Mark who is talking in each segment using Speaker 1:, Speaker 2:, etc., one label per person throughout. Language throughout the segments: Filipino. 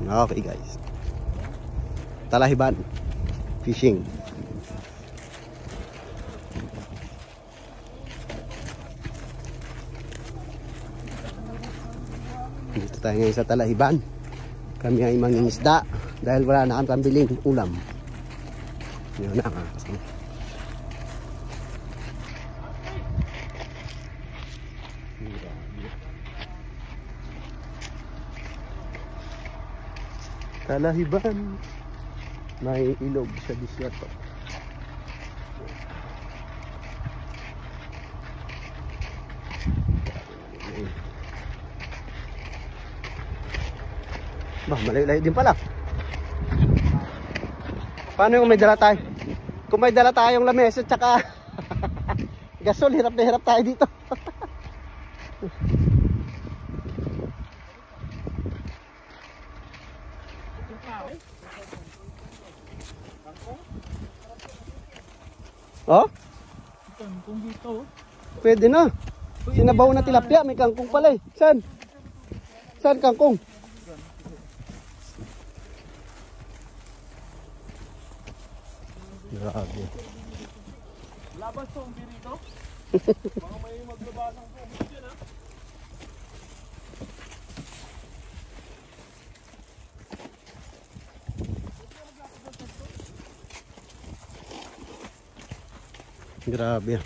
Speaker 1: Okay guys. Talahiban fishing. Dito tayo ngayon sa Talahiban. Kami ay mangingisda dahil wala na kami pambiling ulam. Yun na nga. Talahiban. May ilog sa disyerto. Bah, malayo-layo din pala. Paano yung may dala tayo? Kung may dala tayong lamesa at saka gasol, hirap na hirap tayo dito. Oh?
Speaker 2: Kangkong dito.
Speaker 1: Pwede na. Sinabaw na tilapia, may kangkong pala eh. Saan? Saan kangkong? Grabe.
Speaker 2: Labas to, ang birito. Mga may maglabasang po. Dyan ha.
Speaker 1: Grabe.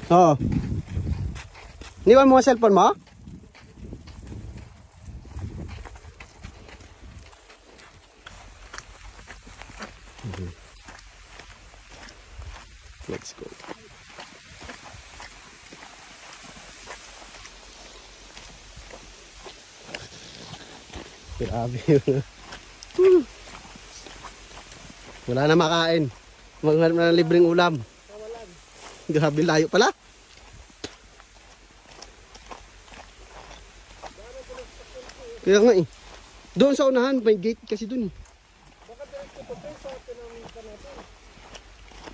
Speaker 1: Oo. Iniwan mo ang cellphone mo? Let's go. Grabe yun. Wala na makain. Maghanap na ng libreng ulam. Grabe layo pala. Kaya nga eh. Doon sa unahan, may gate kasi doon eh.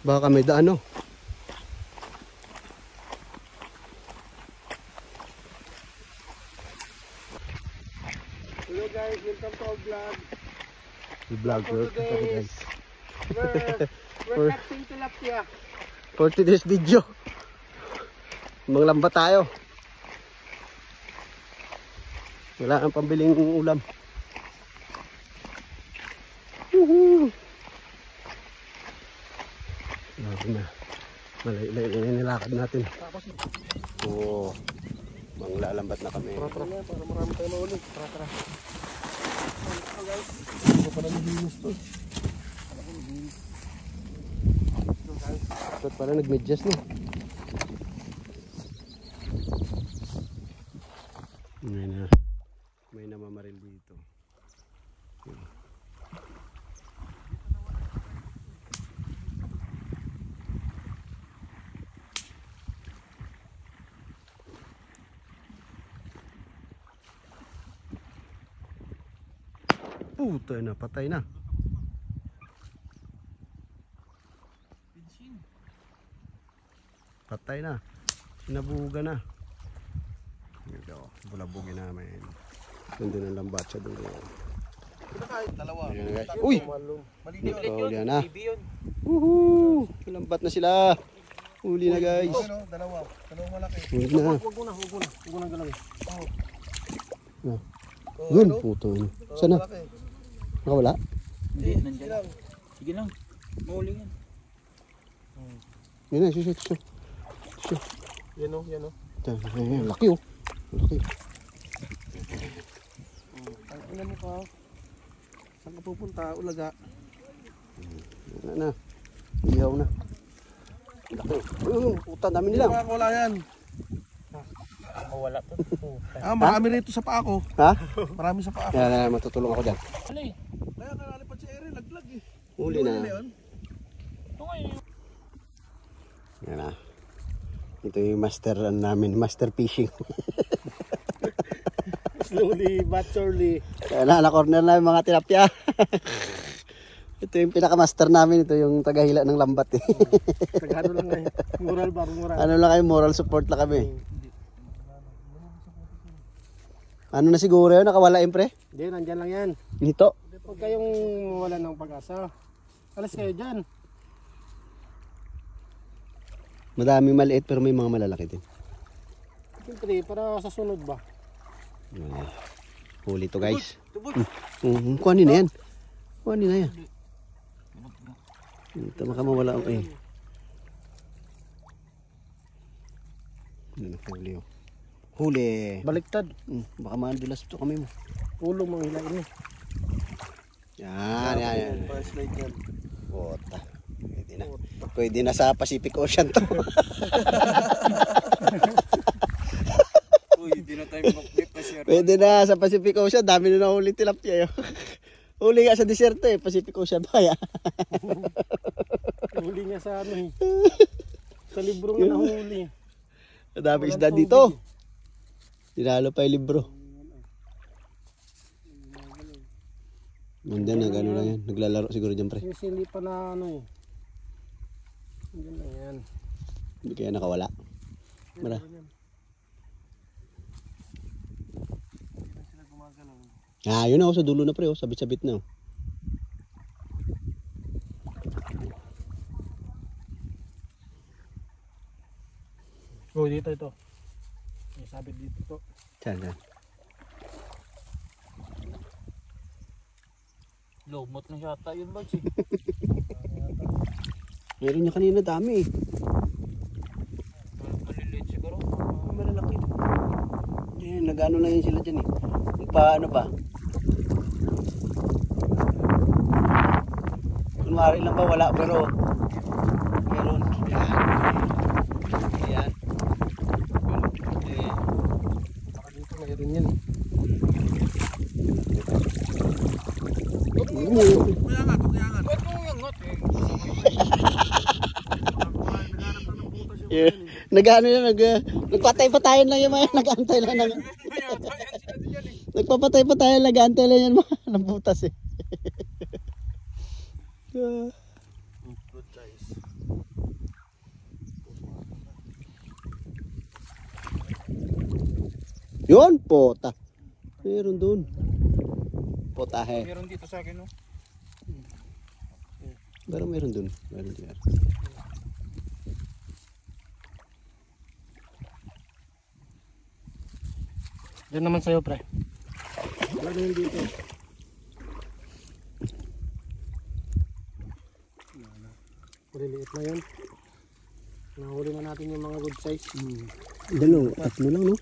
Speaker 1: Baka may daan, no?
Speaker 2: Hello guys, welcome to our vlog.
Speaker 1: Vlog, guys.
Speaker 2: We're catching tilapia.
Speaker 1: For today's video, manglamba tayo. Wala ang pambiling ulam. Na. Malay-lay na nilakad natin. Oo. Manglalambat na kami.
Speaker 2: Para marami tayo maulit. Tara. Hindi ko pa nalihinis to.
Speaker 1: Ba't pala nag-medyas no? May namamaril dito. Puta na, patay na. Patay na. Sinabuga na. Ito, bulabugin namin. Nandun ang lambatsa doon.
Speaker 2: Dalawa.
Speaker 1: Uy! Uli na. Woohoo! Lambat na sila. Uli na guys.
Speaker 2: Dalawa malaki.
Speaker 1: Uli na.
Speaker 2: Huwag mo na galawin.
Speaker 1: Yun, puto. Sana? Nakawala?
Speaker 2: Hindi, nandiyan. Sige lang. Mahuli yan.
Speaker 1: Yun na, suso.
Speaker 2: Yan o.
Speaker 1: Laki oh. Laki.
Speaker 2: Ang ina mo ka. Saan ka pupunta? Ulaga.
Speaker 1: Yan na. Ihaw na. Laki. Puta, dami nila.
Speaker 2: Wala yan.
Speaker 3: Wala to.
Speaker 2: Marami rito sa paa ko.
Speaker 1: Ha?
Speaker 2: Marami sa paa ko.
Speaker 1: Yan, matutulong ako dyan.
Speaker 2: Kaya kanalipat si Eri, laglag eh.
Speaker 1: Huli na. Yan na. Ito yung master namin, master fishing.
Speaker 2: Slowly but surely.
Speaker 1: Kaya na corner na yung mga tilapia. Ito yung pinaka-master namin. Ito yung tagahila ng lambat eh.
Speaker 2: Tagado lang na yun. Moral ba? Moral.
Speaker 1: Ano lang kayo, moral support lang kami. Ano na siguro yun? Nakawala yun, pre?
Speaker 2: Hindi, nandyan lang yan.
Speaker 1: Dito.
Speaker 2: Huwag kayong wala ng pag-asa. Alas kayo dyan.
Speaker 1: Madaming maliit pero may mga malalaki din.
Speaker 2: Siyempre, para sa sunod ba?
Speaker 1: Huli to guys. Kuhanin na yan. Kuhanin na yan. Ito baka mawala ako eh. Huli oh. Huli.
Speaker 2: Baliktad.
Speaker 1: Baka madulas ito kami mo.
Speaker 2: Ulo mong hilain mo.
Speaker 1: Yan. Bota. Pwede na. Pwede na sa Pacific Ocean to.
Speaker 3: Hindi na tayo mag-flip na sir.
Speaker 1: Pwede na sa Pacific Ocean. Dami na nahuli tilapia yun. Huli nga sa desierto eh. Pacific Ocean ba ya?
Speaker 2: Huli niya sa ano eh. Sa libro nga nahuli.
Speaker 1: Dami isda dito. Tinalo pa yung libro. Nandiyan na, gano'n lang yan. Naglalaro siguro dyan, pre.
Speaker 2: Kasi hindi pa na ano eh. Nandiyan lang yan.
Speaker 1: Hindi kaya nakawala. Mara. Yun na, sa dulo na, pre. Sabit-sabit na.
Speaker 2: Oh, dito ito. May sabit dito to.
Speaker 1: Diyan.
Speaker 3: Lumot na yata yun bags eh.
Speaker 1: Meron niya kanina dami eh.
Speaker 3: Maliliit siguro.
Speaker 1: Malalaki. Nag-ano lang yun sila dyan eh. Paano ba? Kunwari lang ba wala pero meron. Yan.
Speaker 2: Baka dito mayroon yan eh.
Speaker 1: Nag-ano na, nagpatay-patayan lang yung mga nag-antay lang ng nagpapatay-patayan, nag-antay lang yan mga ng butas eh.
Speaker 2: Good guys.
Speaker 1: Yun, pota. Meron doon. Potahe.
Speaker 3: Meron dito sa akin no.
Speaker 1: Pero meron doon. Meron dito.
Speaker 2: Yan naman sa'yo, pre. Wala din dito. Maliliit na yan. Nahuli na natin yung mga good size.
Speaker 1: Dalo, tatlo lang no?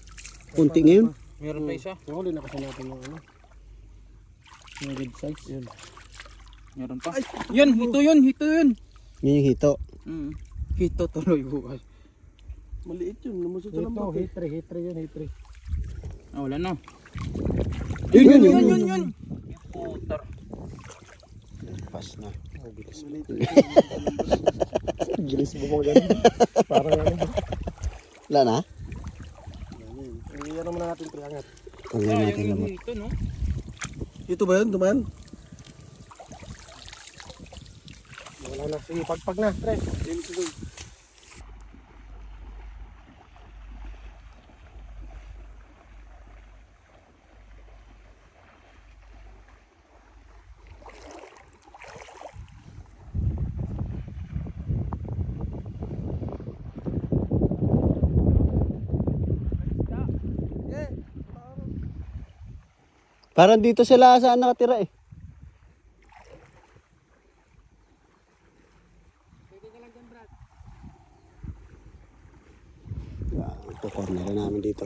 Speaker 1: Kunti ngayon.
Speaker 3: Meron pa isa.
Speaker 2: Nahuli na kasi natin yung ano. Yung good size. Yun.
Speaker 3: Meron pa. Yan, hito yun.
Speaker 1: Yun yung hito.
Speaker 3: Hito tuloy bukas.
Speaker 2: Maliit yun. Lumusot sa lambat. Hitre yun.
Speaker 3: Ah, wala na.
Speaker 1: Yun.
Speaker 3: Putar.
Speaker 1: Pas na.
Speaker 2: Gilis mo mga ganun. Parang ano.
Speaker 1: Wala na?
Speaker 2: Iyan naman natin triangat.
Speaker 1: Kung yan natin
Speaker 3: Yung
Speaker 1: lamot.
Speaker 3: hito no.
Speaker 2: Ito ba yun? Dumaan? Wala na. Sige, pagpag na. Pre.
Speaker 1: Parang dito sila saan nakatira eh. Ito corner na namin dito.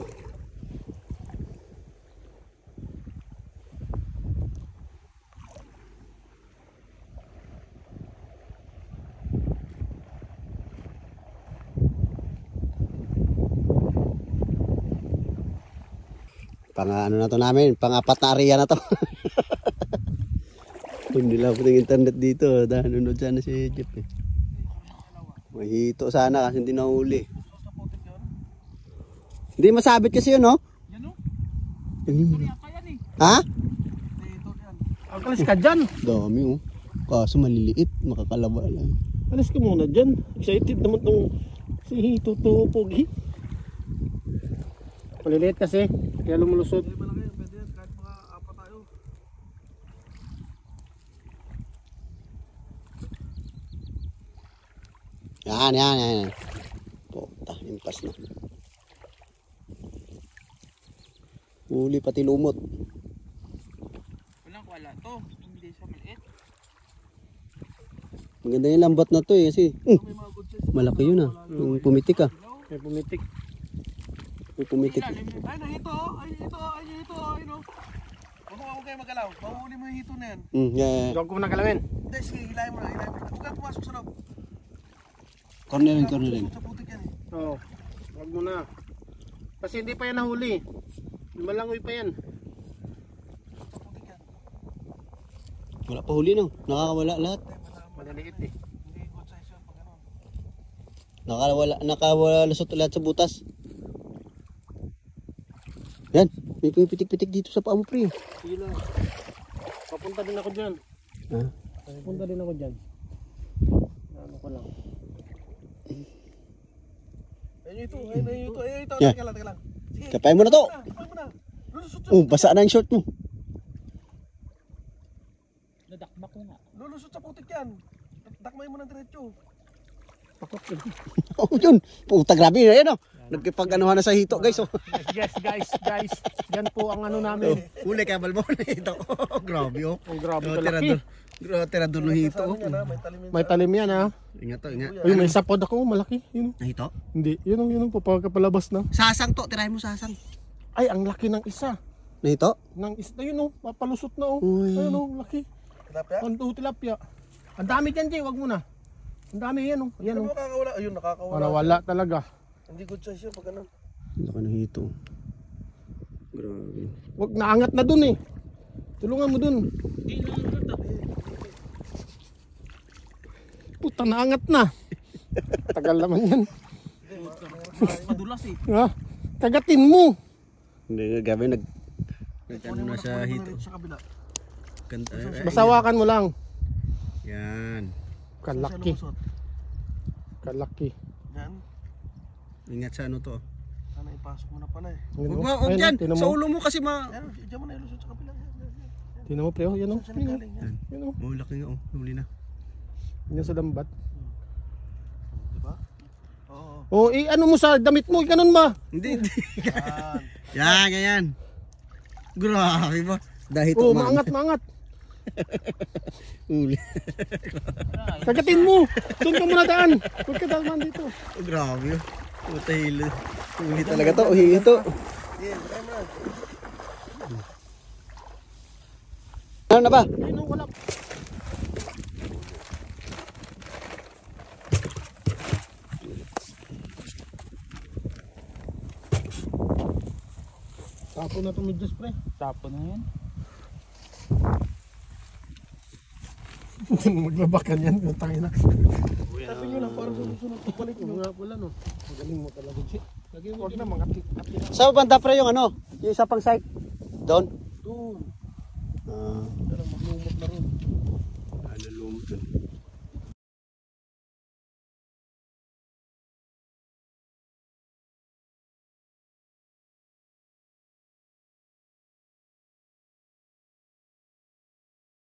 Speaker 1: Ano na to namin, pang-apat na area na to. Hindi lang po ng internet dito, dahil nunod sana si Jeff eh. Mahito sana kasi hindi nahuli. Hindi masabit kasi yun, no?
Speaker 3: Yan o.
Speaker 1: Yan.
Speaker 3: Yata yan eh.
Speaker 1: Ha?
Speaker 2: Ang kalis ka dyan.
Speaker 1: Dami oh. Kaso maliliit, makakalawa lang.
Speaker 2: Alis ka muna dyan. Excited naman tong si Toto Pogi. Maliliit kasi, kaya lumulusot. Pwede yan, kahit mga apa tayo.
Speaker 1: Yan. Puta, impas na. Huli pati lumot.
Speaker 3: Wala to. Hindi siya maliit.
Speaker 1: Maganda yung lambat na to eh kasi malaki yun ah. Yung pumitik ah.
Speaker 2: May pumitik.
Speaker 1: May pumitik.
Speaker 2: Ay, nahito. Ay, no. Huwag kayo magalaw. Mahuli mo yung hito na yan.
Speaker 1: Yeah.
Speaker 2: Huwag ko muna galawin.
Speaker 1: Hindi,
Speaker 2: sige, hilahin mo na. Huwag kang pumasok sa loob.
Speaker 1: Cornerin.
Speaker 2: Sa putik yan eh. Oo. Huwag mo na. Kasi hindi pa yan nahuli. Malangoy pa yan. Sa putik yan.
Speaker 1: Wala pa huli no. Nakakawala lahat.
Speaker 2: Maliliit eh. Hindi good size yun pag gano'n.
Speaker 1: Nakawala lusot lahat sa butas. Yan. May pitik-pitik dito sa paa mo pre.
Speaker 2: Sige lang. Papunta din ako dyan.
Speaker 1: Ha?
Speaker 2: Papunta din ako dyan. Ano ko lang. Ayun ito.
Speaker 1: Yeah.
Speaker 2: Teka lang. Sige.
Speaker 1: Kapay mo na to.
Speaker 2: Kapay mo na. Lulusot sa,
Speaker 1: Oh, basa na yung short mo.
Speaker 3: Nadakmak ko nga.
Speaker 2: lulusot sa putik yan. Dakmay mo ng diretso. Pakot yun.
Speaker 1: Oh, yun. Puta, grabe na yan oh. Nagkipag-anuhan na sa hito guys oh.
Speaker 2: Guys. Yan po ang ano namin.
Speaker 1: Huli kaya balbon na hito. Grabe oh.
Speaker 2: Oh, grabe kalaki.
Speaker 1: Tirador ng hito oh.
Speaker 2: May talim yan ha.
Speaker 1: Ingat to, ingat.
Speaker 2: Ayun, may sapod ako. Malaki. Yun.
Speaker 1: Na hito?
Speaker 2: Hindi. Yun. Papagkapalabas na.
Speaker 1: Sasang to, tirahin mo sasang.
Speaker 2: Ay, ang laki ng isa.
Speaker 1: Na hito?
Speaker 2: Ng isda yun oh. Papalusot na oh.
Speaker 1: Uy.
Speaker 2: Ayun oh, laki. Tilapia? Tilapia. Ang dami dyan, Jay. Wag mo na. Ang dami yan oh. Yan oh.
Speaker 4: Nakakawala. Ayun, nakakawala.
Speaker 2: Wala talaga.
Speaker 4: Hindi good size yun pag ganun.
Speaker 1: Laki ng hito. Grabe.
Speaker 2: Wag naangat na dun eh. Tulungan mo dun. Puta, naangat na. Tagal naman yan.
Speaker 3: Madulas eh.
Speaker 2: Ha? Kagatin mo.
Speaker 1: Hindi, gabi nagkano na sa hito.
Speaker 4: Sa kabila.
Speaker 2: Basawakan mo lang.
Speaker 1: Yan.
Speaker 2: Kalaki. Kalaki.
Speaker 4: Yan.
Speaker 1: Ingat sa ano to.
Speaker 4: Sana ipasok mo na pala eh.
Speaker 1: Huwag dyan. Sa ulo mo kasi
Speaker 4: Yan, diyan mo na ilusot sa kabila. Yan.
Speaker 2: Tinan mo pre, oh, yan oh.
Speaker 4: Saan galing yan?
Speaker 2: Yan oh.
Speaker 1: Oh, laki nga oh. Huli na.
Speaker 2: Yan sa lambat.
Speaker 4: Diba? Oo.
Speaker 2: Oh, ano mo sa damit mo, ganun ba?
Speaker 1: Hindi.
Speaker 4: Yan.
Speaker 1: Yan, ganyan. Grabe ba? Dahil
Speaker 2: Oh,
Speaker 1: ito
Speaker 2: maangat.
Speaker 1: Huli.
Speaker 2: Kagatin mo. Doon ka muna daan. Huwag ka daan dito.
Speaker 1: Oh, grabe oh. Puta hilo. Huli talaga to. Huli to.
Speaker 4: Yan, try mo na.
Speaker 1: Ano na ba?
Speaker 2: Ayun oh, wala. Tapo na tumidyos pre.
Speaker 3: Tapo na yan.
Speaker 2: Maglabakan yan. Tangin na.
Speaker 4: Sabi nyo lang parang susunod pagbalik
Speaker 2: Yung
Speaker 4: nyo.
Speaker 2: nga pala no. Magaling mo talaga. Huwag na mga atlet.
Speaker 1: Sa banda pre yung ano? Yung isa pang site. Doon?
Speaker 4: Doon.
Speaker 1: Ah.
Speaker 4: Pero maglumot na ron.
Speaker 1: Lumot.